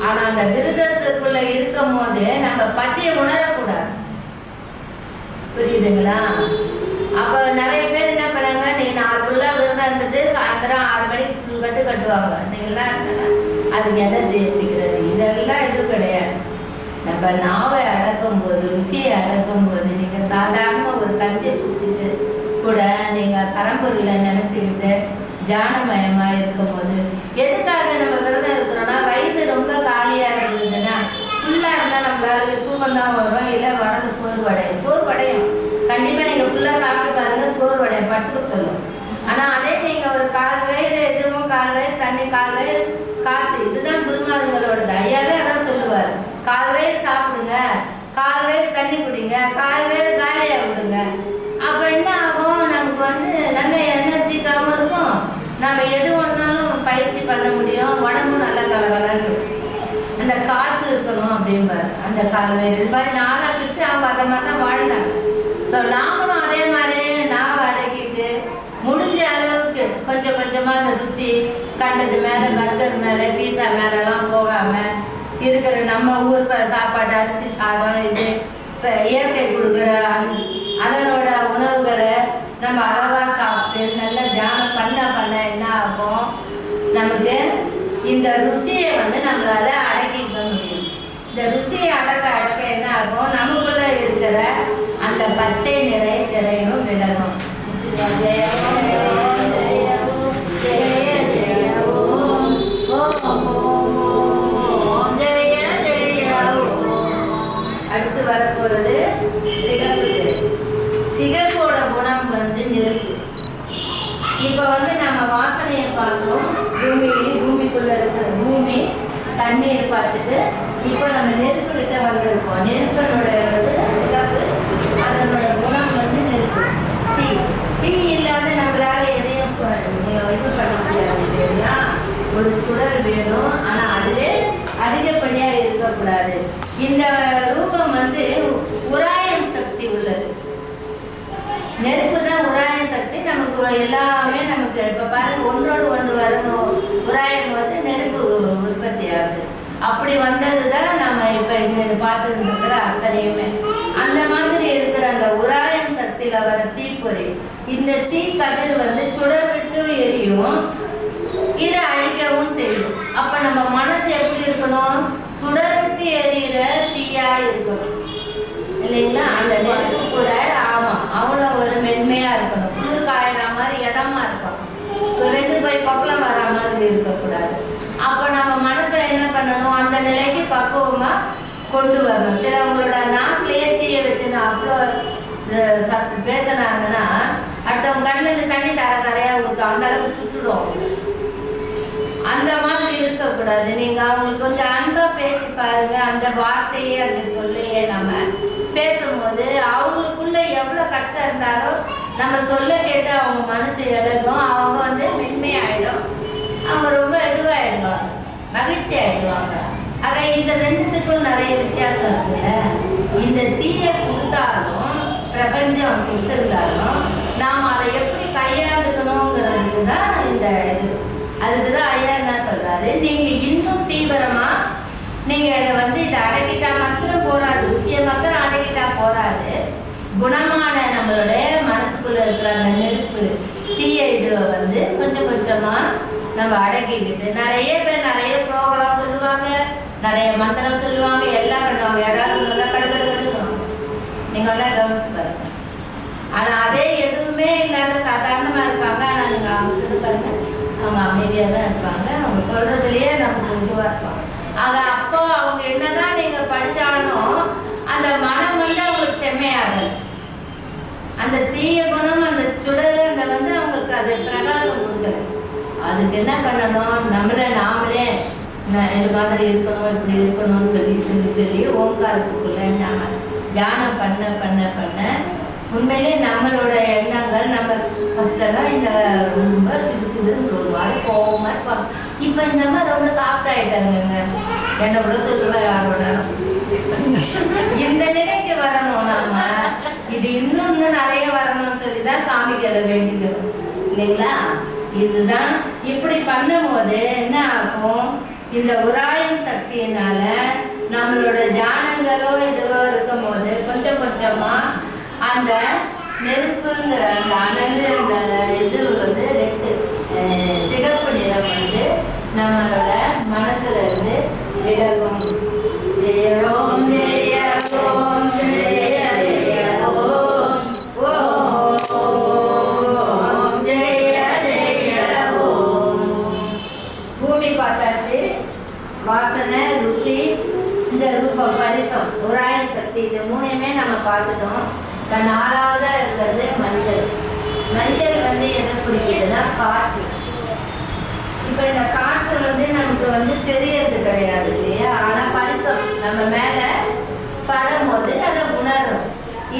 ஆனா அந்த விரதத்துக்குள்ள இருக்கும் போது நம்ம பசியை உணரக்கூடாது. புரியுதுங்களா? அப்ப நிறைய பேர் என்ன பண்ணாங்க, நீங்க 4 ஃபுல்லா விரதம் இருந்துட்டு சாயந்தரம் 6 மணிக்கு கட்டுவாங்க. நீங்கெல்லாம் இருந்தா அதுக்கு எனர்ஜி ஏற்றிக்கிறது. இதெல்லாம் எதுவும் கிடையாது. நம்ம நாவை அடக்கும் போது, ருசியை அடக்கும் போது, நீங்க சாதாரண ஒரு கஞ்சியை குடிச்சிட்டு கூட நீங்க பரம்பொருளை நினைச்சுக்கிட்டு தியானமயமா இருக்கும் போது, எதுக்காக நம்ம விரதம் இருக்கிறோம்னா வயிறு ரொம்ப காலியா இருந்ததுன்னா ஃபுல்லா இருந்தா நம்மளால தூக்கம் தான் வரும், இல்லை உடம்பு சோர்வடையும். கண்டிப்பா நீங்க ஃபுல்லா சாப்பிட்டு பாருங்க, சோர்வடையும், பட்டுக்க சொல்லும். ஆனா அதே நீங்க ஒரு 1/4 வயிறு எதுவும் 1/4 வயிறு தண்ணி 1/4 வயிறு காத்து, இதுதான் குருமாருங்களோடது. ஐயாவே அதான் சொல்லுவார். 1/4 வயிறு சாப்பிடுங்க, 1/4 வயிறு தண்ணி குடிங்க, 1/4 வயிறு காலியா விடுங்க. அப்ப என்ன ஆகும்? நமக்கு வந்து நல்ல எனர்ஜிக்காகவும் இருக்கும். நம்ம எது ஒன்றாலும் பயிற்சி பண்ண முடியும். உடம்பு நல்லா கலகலன்னு அந்த காத்து இருக்கணும் அப்படிம்பாரு. அந்த 1/4 வயிறு இது மாதிரி 4 பிரிச்சு அவங்க அதை மாதிரி தான் வாழ்ந்தாங்க. ஸோ நாமளும் அதே மாதிரி நாவை அடக்கிட்டு முடிஞ்ச அளவுக்கு கொஞ்சம் கொஞ்சமா அந்த ருசி கண்டது மேலே, பர்கர் மேலே, பீஸா மேலெல்லாம் போகாம இருக்கிற நம்ம ஊர் சாப்பாடு, அரிசி சாதம், இது இப்போ இயற்கை கொடுக்குற அதனோட உணவுகளை நம்ம அளவா சாப்பிட்டு நல்லா தியானம் பண்ண என்ன ஆகும்? நமக்கு இந்த ருசியை வந்து நம்மளால அடக்கிக்க முடியும். இந்த ருசியை அடக்க என்ன ஆகும்? நமக்குள்ள இருக்கிற அந்த பச்சை நிறை திரையும் விடணும். அடுத்து வரப்போறது சிகப்பு திரை. சிகப்போட குணம் வந்து நெருப்பு. இப்ப வந்து நம்ம வாசனையை பார்த்தோம், பூமிக்குள்ள இருக்கிற பூமி தண்ணீர் பார்த்துட்டு இப்போ நம்ம நெருப்பு கிட்ட வந்திருக்கோம். நெருப்பனோட சிகப்பு, அதனோட குணம் வந்து நெருப்பு. தீ இல்லாத நம்மளால எதையும் இது பண்ண முடியாது இல்லையா? ஒரு சுடர் வேணும், ஆனா அதுவே அதிகப்படியா இருக்கக்கூடாது. இந்த ரூபம் வந்து உராயம் சக்தி உள்ளது. நெருப்பு தான் உராய சக்தி. நமக்கு எல்லாமே நமக்கு இப்ப பாருங்க, ஒன்றோடு ஒன்று வரணும். உராயம் வந்து நெருப்பு உற்பத்தி ஆகுது. அப்படி வந்ததுதான் நம்ம இப்ப இங்க பார்த்துட்டு இருக்கிற அத்தனையுமே. அந்த மாதிரி இருக்கிற அந்த உராயம் சக்தியில வர தீப்பொறி, இந்த தீ கதிர் வந்து சுடர் விட்டு எரியும், இதை அழிக்கவும் செய்யும். அப்ப நம்ம மனசு எப்படி இருக்கணும்? சுடர் விட்டு எரியிற தீயா இருக்கணும் இல்லைங்களா? அந்த நெருப்பு கூட அவ்வளோ ஒரு மென்மையா இருக்கணும். குளிர் காயிற மாதிரி இதமா இருக்கும். வெந்து போய் கொப்பளம் வர மாதிரி இருக்கக்கூடாது. அப்ப நம்ம மனசை என்ன பண்ணணும்? அந்த நிலைக்கு பக்குவமா கொண்டு வரணும். சிலவங்களோட நாட்டிலேயே தீயை வச்சு அவ்வளோ பேசினாங்கன்னா அடுத்தவங்க கண்ணுல தண்ணி தரையா ஊற்றும், அந்த அளவுக்கு சுட்டுடும். அந்த மாதிரி இருக்கக்கூடாது. நீங்க அவங்களுக்கு கொஞ்சம் அன்பா பேசி பாருங்க. அந்த வார்த்தையே அந்த சொல்லையே நம்ம பேசும்போது அவங்களுக்குள்ள எவ்வளவு கஷ்டம் இருந்தாலும் நம்ம சொல்ல கேட்டு அவங்க மனசு இழக்கும். அவங்க வந்து மென்மையாயிடும். அவங்க ரொம்ப இதுவாயிடுவாங்க, மகிழ்ச்சி ஆயிடுவாங்க. ஆக இந்த ரெண்டுத்துக்கும் நிறைய வித்தியாசம் இருக்குல்ல. இந்த தீயை கொடுத்தாலும் பிரபஞ்சம் கொடுத்திருந்தாலும் நாம் அதை எப்படி கையாளுக்கணுங்கிறதுக்கு தான் இந்த இது. அதுக்குதான் ஐயா என்ன சொல்றாரு, நீங்க இன்னும் தீவிரமா நீங்க இதை வந்து இதை அடக்கிட்டா மாத்திரம் போராது, ருசியை மாத்திரம் அடக்கிட்டா போராது, குணமான நம்மளுடைய மனசுக்குள்ள இருக்கிற அந்த நெருப்பு தீய இதுவை வந்து கொஞ்சம் கொஞ்சமா நம்ம அடக்கிக்கிட்டு, நிறைய பேர் நிறைய ஸ்லோகலாம் சொல்லுவாங்க, நிறைய மந்திரம் சொல்லுவாங்க, எல்லாம் பண்ணுவாங்க. யாராவது நல்லா கடுக்கடுக்கணும் நீங்க எல்லாம் கவனிச்சு பாருங்க. ஆனா அதே எதுவுமே இல்லாத சாதாரணமா இருப்பாங்க. ஆனா நீங்க அவங்க பாருங்க, அவங்க அமைதியா தான் இருப்பாங்க. அவங்க சொல்றதுலயே நமக்கு இதுவா இருப்பாங்க. அப்போ அவங்க என்னதான் நீங்க படிச்சாலும் அந்த மனம் வந்து அவங்களுக்கு செம்மையாகுது. அந்த தீய குணம், அந்த சுடல், அந்த வந்து அவங்களுக்கு அது பிரகாசம் கொடுக்கல. அதுக்கு என்ன பண்ணணும், நாமளே இது மாதிரி இருக்கணும், இப்படி இருக்கணும்னு சொல்லி ஓங்காரத்துக்குள்ள நாம தியானம் பண்ண உண்மையிலே நம்மளோட எண்ணங்கள் நம்ம ஃபர்ஸ்டெல்லாம் இந்த ரொம்ப சிறுன்னு ஒரு மாதிரி கோவமாக இருப்பாங்க. இப்போ இந்த மாதிரி ரொம்ப சாஃப்ட் ஆகிட்டாங்க. என்ன கூட சொல்லலாம் யாரோட இந்த நிலைக்கு வரணும். நாம இது இன்னும் நிறைய வரணும்னு சொல்லி தான் சாமிகளை வேண்டிக்கிறோம் இல்லைங்களா? இதுதான் இப்படி பண்ணும் போது என்ன ஆகும், இந்த உராயும் சக்தியினால நம்மளோட தியானங்களோ இதுவோ இருக்கும் போது கொஞ்சம் கொஞ்சமா அந்த நெருப்புங்கிற அந்த அனல் அந்த இது வந்து ரெண்டு சிகப்பு நிறம் வந்து நம்மளோட மனசுல இருந்து விலகும். ஜெயோம் ஜெயோம் ஜெய ஜெய ஓம் ஓம் ஜெய ஜெய ஓம். பூமி பார்த்தாச்சு, வாசனை, ருசி, இந்த ரூபம், பரிசம், உராயம் சக்தி, இது மூணையுமே நம்ம பார்த்துட்டோம். இப்போ நாலாவதா இருக்கிறது மஞ்சள். மஞ்சள் வந்து எதை குறிக்கிறதுனா காற்று. இப்போ இந்த காற்று வந்து நமக்கு வந்து தெரியறது கிடையாது இல்லையா? ஆனால் பரிசம் நம்ம மேலே படும்போது அதை உணரும்.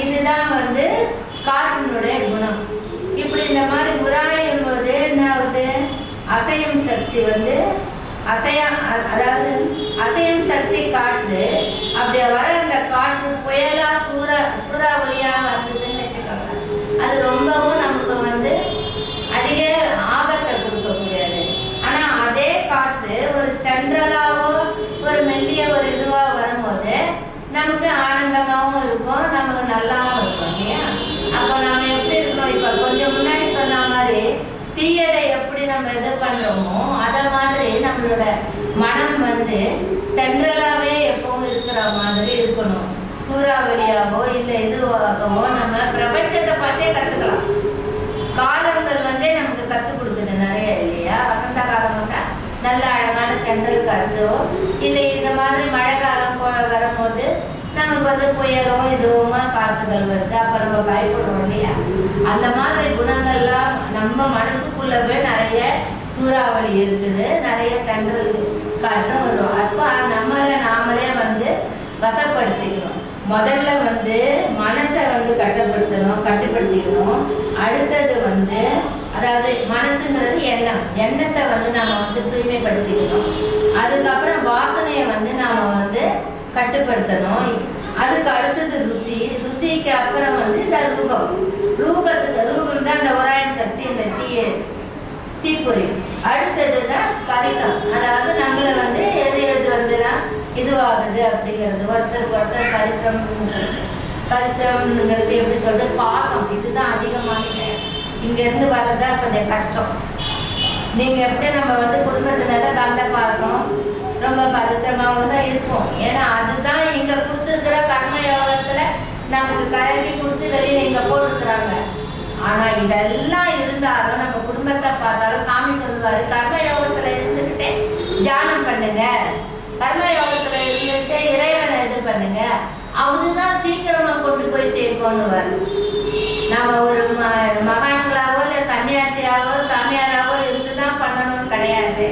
இதுதான் வந்து காற்றினுடைய குணம். இப்படி இந்த மாதிரி உராயும் போது என்ன ஆகுது, அசையும் சக்தி வந்து அதாவது அசையும் சக்தி காற்று. அப்படியே வர அந்த காற்று புயலா சூறாவளியா வந்ததுன்னு வச்சுக்கோங்க, அது ரொம்பவும் நமக்கு வந்து அதிக ஆபத்தை கொடுக்கக்கூடியது. ஆனா அதே காற்று ஒரு தென்றலாவோ ஒரு மெல்லிய ஒரு இதுவா வரும்போது நமக்கு ஆனந்தமாகவும் இருக்கும், நமக்கு நல்லாவும் இருக்கும் இல்லையா? அப்போ நம்ம எப்படி இருக்கணும், இப்போ கொஞ்சம் முன்னாடி சொன்ன மாதிரி தீயதை எப்படி நம்ம இது பண்றோமோ அதை மாதிரி நம்மளோட மனம் வந்து தென்றலாவே எப்பவும் இருக்கிற மாதிரி இருக்கணும். சூறாவளியாவோ இல்லை இதுவாகவோ நம்ம பிரபஞ்சத்தை பார்த்தே கத்துக்கலாம். காலங்கள் வந்து நமக்கு கற்றுக் கொடுக்குது நிறைய இல்லையா? வசந்த காலம் வந்தா நல்ல அழகான தென்றல் காற்றோ, இல்லை இந்த மாதிரி மழை காலம் வரும்போது நமக்கு வந்து புயலோ இதுவுமா காற்றுகள் வருது, அப்போ நம்ம பயப்படுறோம் இல்லையா? அந்த மாதிரி குணங்கள்லாம் நம்ம மனசுக்குள்ளவே நிறைய சூறாவளி இருக்குது, நிறைய தென்றல் காற்றும் வரும். அப்போ நம்மளை நாமளே வந்து வசப்படுத்திக்கணும். முதல்ல வந்து மனசை வந்து கட்டுப்படுத்திக்கணும். அடுத்தது வந்து அதாவது மனசுங்கிறது எண்ணத்தை வந்து நம்ம வந்து தூய்மைப்படுத்திக்கணும். அதுக்கப்புறம் வாசனையை வந்து நாம வந்து கட்டுப்படுத்தணும். அதுக்கு அடுத்தது ருசிக்கு அப்புறம் வந்து இந்த ரூபம் தான் அந்த உராயம் சக்தி, இந்த தீப்பொறி. அடுத்தது தான் ஸ்பரிசம், அதாவது நம்மளை வந்து எது வந்துதான் இதுவாகுது அப்படிங்கிறது. ஒருத்தர் பரிசம்ங்கிறது எப்படி சொல்றது, பாசம். இதுதான் அதிகமாக இங்கேருந்து வர்றதா கொஞ்சம் கஷ்டம். நீங்கள் எப்படி நம்ம வந்து குடும்பத்து மேலே வந்த பாசம் ரொம்ப பரிச்சமாகவும் தான் இருக்கும். ஏன்னா அதுதான் இங்கே கொடுத்துருக்கிற கர்ம யோகத்தில் நமக்கு கரண்டி கொடுத்து வெளியில் இங்கே போட்டுருக்குறாங்க. ஆனால் இதெல்லாம் இருந்தாலும் நம்ம குடும்பத்தை பார்த்தாலும் சாமி சொல்லுவார், கர்ம யோகத்தில் இருந்துக்கிட்டே தியானம் பண்ணுங்க, கர்ம யோகத்தில் இருந்துக்கிட்டே இறைவனை இது பண்ணுங்க, அவனுதான் சீக்கிரமாக கொண்டு போய் சேர்ப்போன்னுவார். நம்ம ஒரு மகான்களாவோ இல்லை சன்னியாசியாவோ சாமியாராவோ இருந்துதான் பண்ணணும்னு கிடையாது.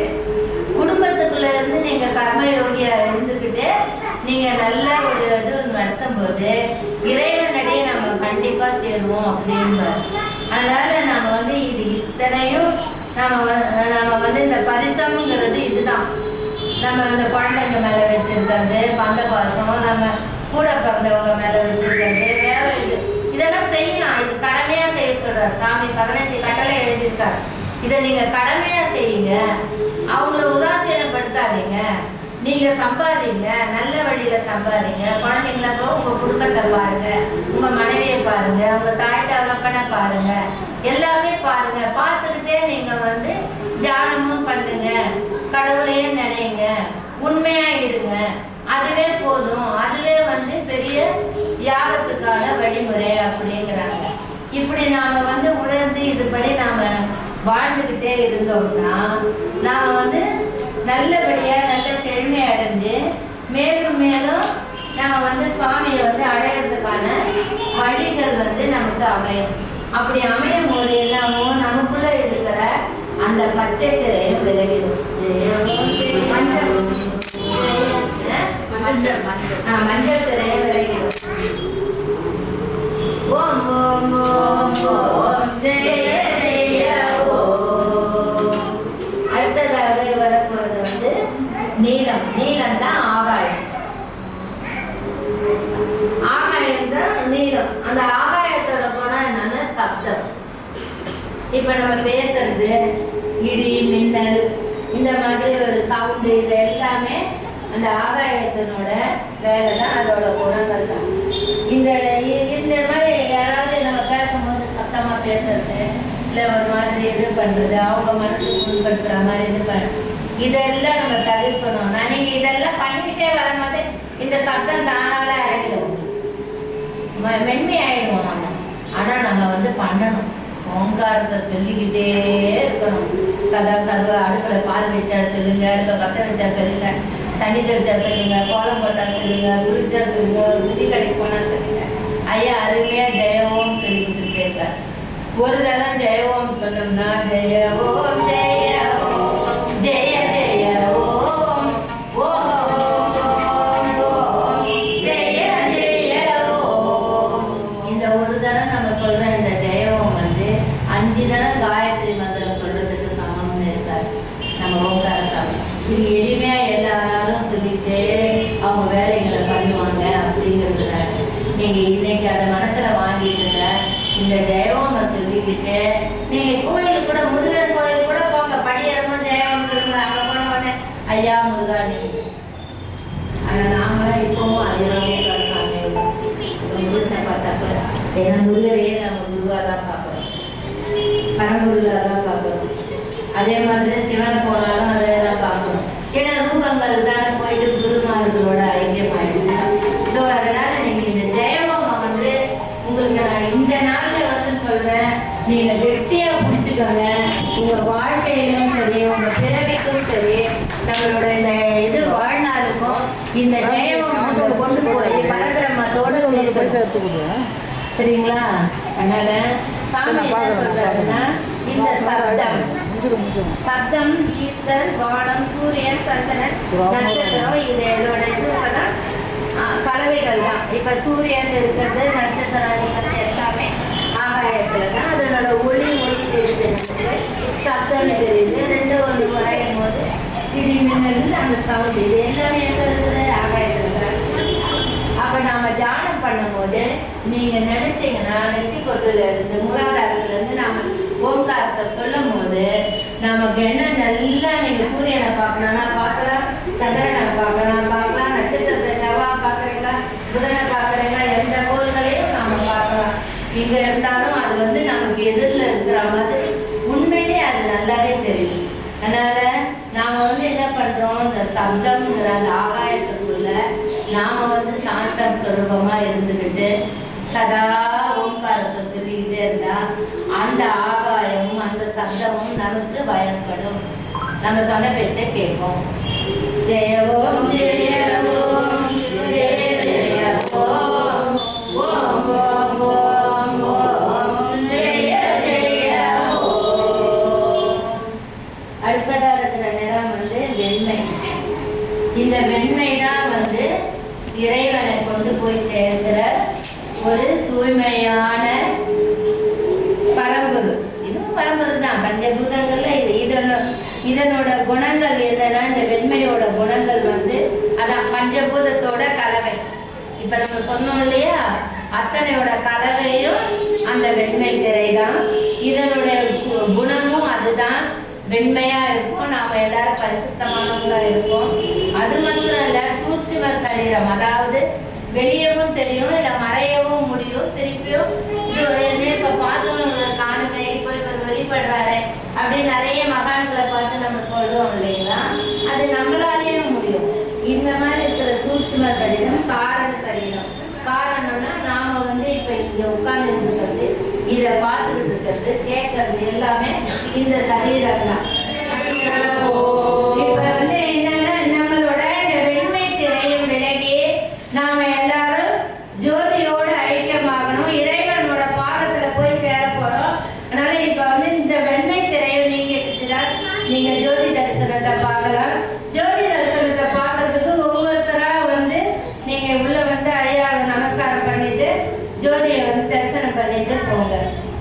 குடும்பத்துக்குள்ள இருந்து நீங்க கர்மயோகியா இருந்துக்கிட்டு நீங்க நல்ல ஒரு இது நடத்தும் போது இறைவனடியே நம்ம கண்டிப்பா சேருவோம் அப்படின்பார். அதனால நம்ம வந்து இது இத்தனையும் நம்ம வந்து இந்த பரிசம்ங்கிறது இதுதான். நம்ம இந்த குழந்தைங்க மேல வச்சிருக்கிறது பந்த பாசம், நம்ம கூட பிறந்தவங்க மேல வச்சிருக்கிறது, வேற இதெல்லாம் செய்யலாம். இது கடமையா செய்ய சொல்றாரு சாமி. 15 கட்டளை எழுதியிருக்காரு. இதை நீங்க கடமையா செய்யுங்க, அவங்கள உதாசீனப்படுத்தாதீங்க. நீங்க சம்பாதிங்க, நல்ல வழியில சம்பாதிங்க. குழந்தைங்களப்போ உங்க குடும்பத்தை பாருங்க, உங்க மனைவியை பாருங்க, உங்க தாய் தகப்பனை பாருங்க, எல்லாமே பாருங்க. பார்த்துக்கிட்டே நீங்க வந்து தியானமும் பண்ணுங்க, கடவுளையும் நினைங்க, உண்மையா இருங்க. அதுவே போதும். அதுவே வந்து பெரிய யாகத்துக்கான வழிமுறை அப்படிங்கிறாங்க. இப்படி நாம வந்து உணர்ந்து இதுபடி நாம வாழ்ந்துகிட்டே இருந்தோம்னா நாம வந்து நல்லபடியா நல்ல செழுமை அடைஞ்சு மேலும் மேலும் நாம வந்து சுவாமியை வந்து அடையிறதுக்கான வழிகள் வந்து நமக்கு அமையும். அப்படி அமையும் போது என்னவோ நமக்குள்ள இருக்கிற அந்த பச்சை திரையும் விலகிடும். மஞ்சள் திரையும் விலகிடும். ஓம் ஓம் ஓம் ஓம் ஜெய ஜெய ஓம். அடுத்ததாக வரப்போறது வந்து நீலம். நீலம் தான் ஆகாயம். ஆகாயம் தான் நீலம். அந்த ஆகாயத்தோட குணம் என்னன்னா சப்தம். இப்ப நம்ம பேசுறது, இடி மின்னல், இந்த மாதிரி ஒரு சவுண்டு, இது எல்லாமே அந்த ஆகாயத்தினோட வேலை தான், அதோட குணங்கள் தான். இந்த மாதிரி யாராவது நம்ம பேசும்போது சத்தமா பேசுறது, இல்லை ஒரு மாதிரி இது பண்றது, அவங்க மனசு புண்படுத்துற மாதிரி இதெல்லாம் நம்ம தவிர்க்கணும். நீங்க இதெல்லாம் பண்ணிக்கிட்டே வரும்போது இந்த சத்தம் தானால அடைக்கிறோம், மென்மை ஆயிடுவோம் நம்ம. ஆனா நம்ம வந்து பண்ணணும், ஓங்காரத்தை சொல்லிக்கிட்டே இருக்கணும். சதா சர்வ அடுப்புல பால் வச்சா சொல்லுங்க, அடுப்பை பற்ற வச்சா சொல்லுங்க, தண்ணி தெளிச்சா சொல்லுங்க, கோலம் போட்டா சொல்லுங்க, குளிச்சா சொல்லுங்க, துணி கடைக்கு போனா சொல்லுங்க. ஐயா அருமையா ஜெய ஓம் சொல்லி கொடுத்துட்டே இருக்காரு. ஒரு தரம் ஜெய ஓம் சொன்னோம்னா ஜெய ஓம் ஜெய ஓம் ஜெய ஜெய ஓம் ஓம் ஓம் ஓம் ஜெய ஜெய ஓம். இந்த ஒரு தரம் நம்ம சொல்ற இந்த ஜெய ஓம் வந்து 5 தரம் காயத்ரி மந்திரம் சொல்றதுக்கு சமம்னு இருக்காரு நம்ம ஓங்கார சாமி. இது எளிமையா எல்லாரும் சொல்லிட்டு அவங்க வேலைகளை பண்ணுவாங்க அப்படிங்கிறதுனால நீங்க இன்னைக்கு அதை மனசுல வாங்கிட்டுங்க. இந்த ஜெயவோம சொல்லிக்கிட்டு நீங்க கோயிலுக்கு கூட, முருகன் கோயில் கூட போங்க, படியேறமோ ஜெயவோம் சொல்லுங்க. அங்க போன உடனே ஐயா முருகா நீங்க. ஆனா நாம இப்பவும் ஐயா ஓங்கார சாமி முருகனை பார்த்தாப்ப, ஏன்னா முருகரையே நம்ம குருவா தான் பார்க்கிறோம், பரம்பொருளா தான் பார்க்கிறோம். அதே மாதிரி சிவனை போனாலும் அதை தான் பார்க்கணும். ஏன்னா ரூபங்கள் தானே போயிட்டு குருமார்களோட ஐக்கியமாயிடுது. ஸோ அதனால நீங்க இந்த ஜெயவோம வந்து உங்களுக்கு நான் இந்த நாள்ல வந்து சொல்றேன், நீங்க கெட்டியா பிடிச்சிக்கோங்க. உங்க வாழ்க்கையிலும் சரி, உங்க பிறவிக்கும் சரி, நம்மளோட இந்த இது வாழ்நாளுக்கும் இந்த ஜெயவோம கொண்டு போய் பரபிரம்மத்தோட சரிங்களா? அதனால சாமி என்ன சொல்றாருன்னா, இந்த சப்தம் ஈர்த்தல், வானம், சூரியன், சந்திரன், நட்சத்திரம், இதோட இதுதான் கலவைகள் தான். இப்ப சூரியன் இருக்கிறது, நட்சத்திரம் எல்லாமே ஆகாயத்துல தான். அதனோட ஒளி தெரியுது, நமக்கு சப்தம் தெரியுது. 2 ஒன்று குறையும் போது இடி மின்னல், அந்த சவுண்ட், இது எல்லாமே எங்க இருக்குது? ஆகாயத்துல தான். அப்ப நாம தியானம் பண்ணும்போது நீங்க நினைச்சீங்கன்னா நெத்தி பொட்டுல இருந்து மூலாதாரத்துல இருந்து நாம ஓங்காரத்தை சொல்லும் போது நமக்கு என்ன நல்லா, நீங்க சூரியனை பார்க்கணும்னா பார்க்கலாம், சந்திரனை பார்க்கலாம், நட்சத்திரத்தை செவ்வாய் பார்க்குறீங்களா, புதனை பார்க்குறீங்களா, எந்த கோள்களையும் நாம பார்க்கலாம். இங்க இருந்தாலும் அது வந்து நமக்கு எதிரில் இருக்கிற மாதிரி உண்மையிலே அது நல்லாவே தெரியும். அதனால நாம வந்து என்ன பண்றோம், இந்த சப்தம்ங்கிற அந்த ஆகாயத்துக்குள்ள நாம வந்து சாந்தம் சொரூபமா இருந்துக்கிட்டு சதா ஓங்காரத்தை சொல்லிக்கிட்டே இருந்தா அந்த ஆகாயமும் அந்த சப்தமும் நமக்கு பயன்படும். நம்ம சொன்ன பேச்சை கேட்போம். ஜெய ஓம் ஜெய ஓம் ஜெய ஜெய ஓம் ஓம் ஓம் ஓம் ஓம் ஜெய ஜெய ஓம். அடுத்ததா இருக்கிற நிறம் வந்து வெண்மை. இந்த வெண்மை தான் வந்து இறைவனை கொண்டு போய் சேர்க்கிற ஒரு தூய்மையான பரம்பொருள். இதுவும் பரம்பொருள் தான், பஞ்சபூதங்கள்ல இதனோட குணங்கள் என்னன்னா, இந்த வெண்மையோட குணங்கள் வந்து அதான் பஞ்சபூதத்தோட கலவை. இப்ப நம்ம சொன்னோம் இல்லையா, அத்தனையோட கலவையும் அந்த வெண்மை திரை தான். இதனுடைய குணமும் அதுதான். வெண்மையா இருக்கும், நாம எல்லாரும் பரிசுத்தமானவங்களா இருப்போம். அது மாத்திரம் இல்ல, சூட்சும சரீரம், அதாவது வெளியவும் தெரியும், இல்ல மறையவும் முடியும். திருப்பியும் இப்ப பார்த்தவங்களை காணுமே, இப்போ இவர் வெளிப்படுறாரு அப்படின்னு நிறைய மகான்களை பார்த்து நம்ம சொல்றோம் இல்லைங்களா? அது நம்மளாலேயே முடியும். இந்த மாதிரி இருக்கிற சூட்சும சரீரம் காரண சரீரம். காரணம்னா நாம வந்து இப்ப இங்க உட்கார்ந்து இருக்கிறது, இதை பார்த்துக்கிட்டு இருக்கிறது, கேட்கறது எல்லாமே இந்த சரீரம் தான். இப்ப வந்து என்னன்னா, நம்மளோட இந்த வெண்மை திரையும் விலகி நாம எல்லாரும் ஜோதியோட ஐக்கியமாகணும், இறைவனோட பாதத்துல போய் சேர போறோம். அதனால இப்ப வந்து இந்த வெண்மை திரையை நீங்கிடுச்சுன்னா நீங்க ஜோதி தரிசனத்தை பார்க்கலாம். ஜோதி தரிசனத்தை பார்க்கறதுக்கு ஒவ்வொருத்தரா வந்து நீங்க உள்ள வந்து ஐயா நமஸ்காரம் பண்ணிட்டு ஜோதியை வந்து தரிசனம் பண்ணிட்டு போங்க.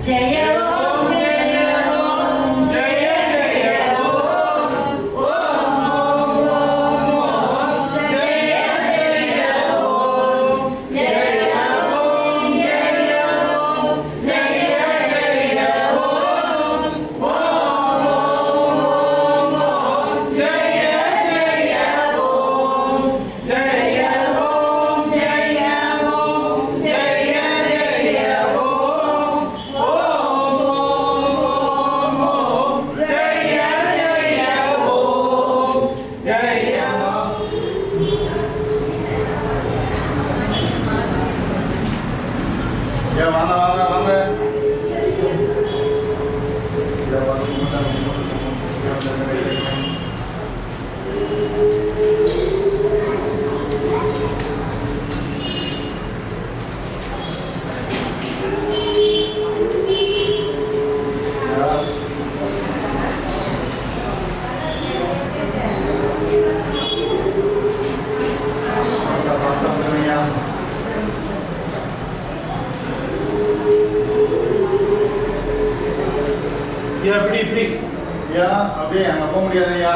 ஜெய ஓம் ஜெய ஓம் ஜெய ஜெய ஓம் ஓம் ஓம் ஜெய ஜெய ஓம் ஜெய ஓம் ஜெய ஓம் ஜெய ஜெய ஓம் ஓம் ஓம் ஜெய ஜெய ஓம் ஜெய ஓம் ஜெய ஓம் ஜெய ஜெய ஓம் ஓம் ஓம் ஜெய ஜெய ஓம் ஜெய வாங்க வாங்க வாங்க இப்படி ஐயா அப்படியே அங்கே போக முடியாது ஐயா.